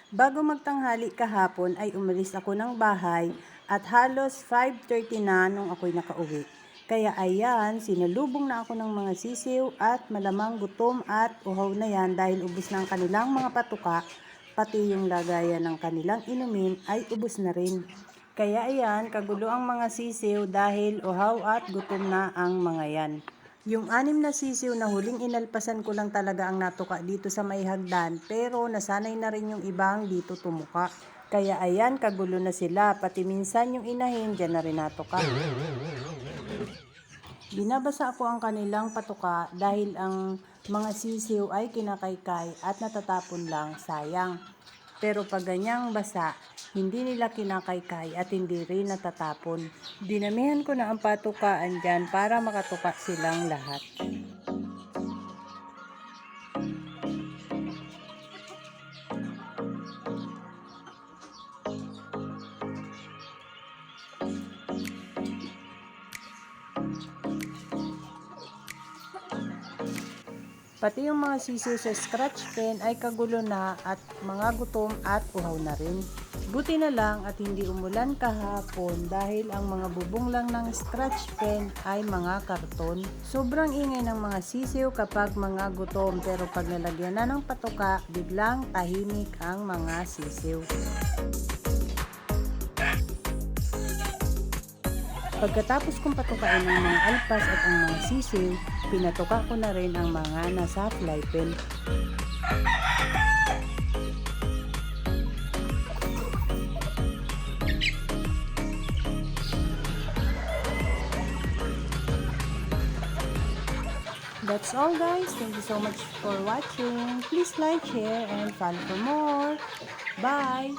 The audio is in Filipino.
Bago magtanghali kahapon ay umalis ako ng bahay at halos 5:30 na nung ako'y nakauwi. Kaya ayan, sinalubong na ako ng mga sisiw at malamang gutom at uhaw na yan dahil ubos na ang kanilang mga patuka, pati yung lagayan ng kanilang inumin ay ubos na rin. Kaya ayan, kagulo ang mga sisiw dahil uhaw at gutom na ang mga yan. Yung 6 na sisiw na huling inalpasan ko lang talaga ang natuka dito sa may hagdan, pero nasanay na rin yung ibang dito tumuka. Kaya ayan, kagulo na sila, pati minsan yung inahin dyan na rin natuka. Binabasa ko ang kanilang patuka dahil ang mga sisiw ay kinakaykay at natatapon lang, sayang. Pero pag ganyang basa, hindi nila kinakaykay at hindi rin natatapon. Dinamihan ko na ang patukaan dyan para makatuka silang lahat. Pati yung mga sisiw sa scratch pen ay kagulo na at mga gutom at uhaw na rin. Buti na lang at hindi umulan kahapon dahil ang mga bubong lang ng scratch pen ay mga karton. Sobrang ingay ng mga sisiw kapag mga gutom, pero pag nalagyan na ng patuka, biglang tahimik ang mga sisiw. Pagkatapos kong patukain ang mga alpas at ang mga sisiw, pinatuka ko na rin ang mga nasa fly pen. That's all guys. Thank you so much for watching. Please like, share, and follow for more. Bye!